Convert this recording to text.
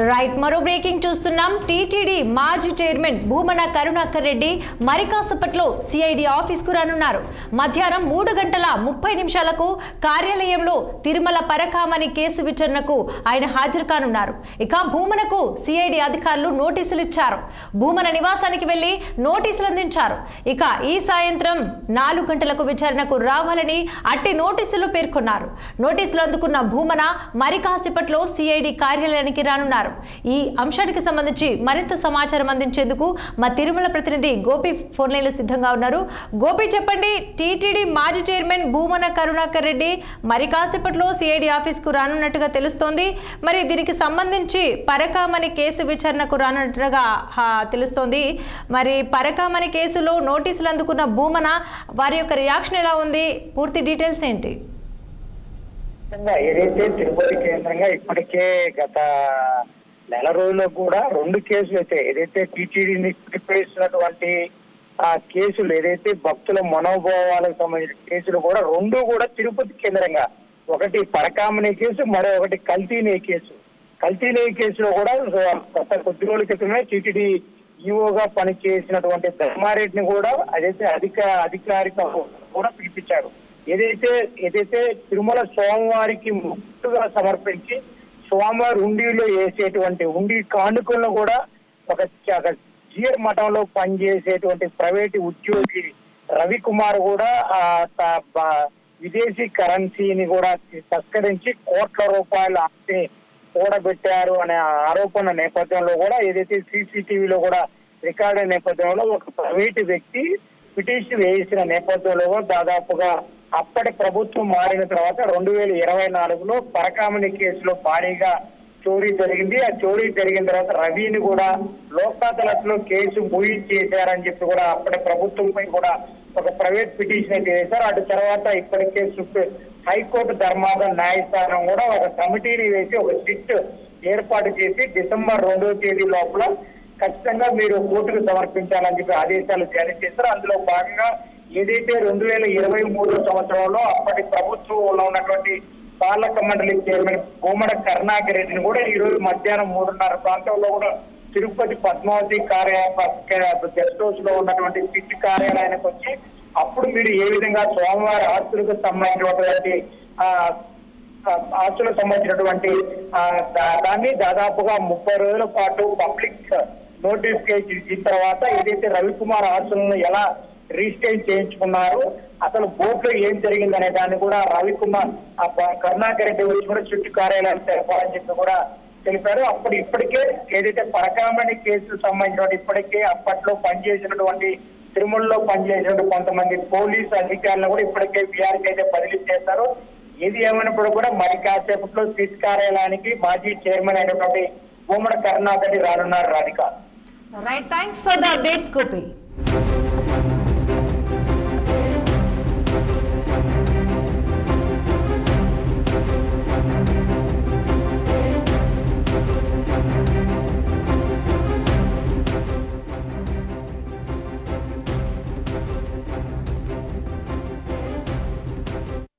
Right మరో breaking చూస్తున్నాం. టీటీడీ మాజీ చైర్మన్ భూమన కరుణాకర్ రెడ్డి మరికాసపట్లో సిఐడి ఆఫీస్ కు రానున్నారు. మధ్యాహ్నం 3:30 కార్యాలయంలో తిరుమల పరకామణి కేసు విచారణకు ఆయన హాజరు కానున్నారు. ఇక భూమనకు సిఐడి అధికారులు నోటీసులు ఇచ్చారు. భూమన నివాసానికి వెళ్లి నోటీసులు అందించారు. ఇక ఈ సాయంత్రం 4 గంటలకు విచారణకు రావాలని అట్టి నోటీసులు పేర్కొన్నారు. నోటీసులు అందుకున్న భూమన మరికాసేపట్లో సిఐడి కార్యాలయానికి రానున్నారు. ఈ అంశానికి సంబంధించి మరింత సమాచారం అందించేందుకు మా తిరుమల ప్రతినిధి గోపి ఫోన్ లైన్లో సిద్ధంగా ఉన్నారు. గోపి, చెప్పండి, టీటీడీ మాజీ చైర్మన్ భూమన కరుణాకర్ రెడ్డి మరి కాసేపట్లో సిఐడి ఆఫీస్ కు రానున్నట్టుగా తెలుస్తోంది. మరి దీనికి సంబంధించి పరకామణి కేసు విచారణకు రానున్నట్టుగా తెలుస్తోంది. మరి పరకామణి కేసులో నోటీసులు అందుకున్న భూమన వారి యొక్క రియాక్షన్ ఎలా ఉంది? పూర్తి డీటెయిల్స్ ఏంటి? ఏదైతే తిరుపతి కేంద్రంగా ఇప్పటికే గత నెల రోజుల్లో కూడా 2 కేసులు అయితే ఏదైతే టీటీడీని పిలిపిస్తున్నటువంటి ఆ కేసులు ఏదైతే భక్తుల మనోభావాలకు సంబంధించిన కేసులు కూడా 2 కూడా తిరుపతి కేంద్రంగా, ఒకటి పరకామణి కేసు, మరో ఒకటి కల్తీనే కేసు. కల్తీనే కేసులో కూడా గత కొద్ది రోజుల క్రితమే టీటీడీ ఈఓగా పనిచేసినటువంటి ధర్మారెడ్డిని కూడా అదైతే అధికారిక కూడా పిలిపించారు. ఏదైతే తిరుమల స్వామివారికి ముక్తుగా సమర్పించి స్వామివారి ఉండిలో వేసేటువంటి ఉండి కానుకలను కూడా ఒక జీర్ మఠంలో పనిచేసేటువంటి ప్రైవేటు ఉద్యోగి రవికుమార్ కూడా విదేశీ కరెన్సీని కూడా తస్కరించి కోట్ల రూపాయల ఆస్తిని కూడబెట్టారు అనే ఆరోపణ నేపథ్యంలో కూడా ఏదైతే సీసీటీవీలో కూడా రికార్డు నేపథ్యంలో ఒక ప్రైవేటు వ్యక్తి పిటిషన్ వేసిన నేపథ్యంలో దాదాపుగా అప్పటి ప్రభుత్వం మారిన తర్వాత 2024లో పరకామణి కేసులో భారీగా చోరీ జరిగింది. ఆ చోరీ జరిగిన తర్వాత రవిని కూడా లోక్ అదాలత్లో కేసు చేశారని చెప్పి కూడా అప్పటి ప్రభుత్వంపై కూడా ఒక ప్రైవేట్ పిటిషన్ అయితే వేశారు. అటు తర్వాత ఇప్పటికే హైకోర్టు ధర్మాసన న్యాయస్థానం కూడా ఒక కమిటీని వేసి ఒక సిట్ ఏర్పాటు చేసి డిసెంబర్ 2వ తేదీ లోపల ఖచ్చితంగా మీరు కోర్టుకు సమర్పించాలని చెప్పి ఆదేశాలు జారీ చేశారు. అందులో భాగంగా ఏదైతే 2023 సంవత్సరంలో అప్పటి ప్రభుత్వంలో ఉన్నటువంటి పాలక మండలి చైర్మన్ భూమన కరుణాకర్ రెడ్డిని కూడా ఈ రోజు మధ్యాహ్నం 3:30 ప్రాంతంలో కూడా తిరుపతి పద్మావతి గెస్ట్ హౌస్ లో ఉన్నటువంటి సిట్ కార్యాలయానికి వచ్చి అప్పుడు మీరు ఏ విధంగా స్వామివారి ఆస్తులకు సంబంధించినటువంటి దాన్ని దాదాపుగా 30 రోజుల పాటు పబ్లిక్ నోటిఫికేషన్ ఇచ్చిన తర్వాత ఏదైతే రవికుమార్ ఆస్తులను ఎలా రిజిస్టర్ చేయించుకున్నారు, అసలు బోర్డులో ఏం జరిగిందనే దాన్ని కూడా రవికుమార్ కరుణాకర్ రెడ్డి వచ్చి కూడా చుట్టూ కార్యాలయాన్ని తెలపాలని చెప్పి కూడా తెలిపారు. అప్పుడు ఇప్పటికే ఏదైతే పరకామణి కేసుకు సంబంధించిన ఇప్పటికే అప్పట్లో పనిచేసినటువంటి తిరుమలలో పనిచేసినటువంటి కొంతమంది పోలీసు అధికారులను కూడా ఇప్పటికే బీఆర్కి అయితే బదిలీ చేశారు. ఏది ఏమైనప్పుడు కూడా మరి కాసేపట్లో సిట్ కార్యాలయానికి మాజీ చైర్మన్ అయినటువంటి భూమన కరుణాకర్ రెడ్డి రానున్నారు. Radhika, right, thanks for the updates Gopi.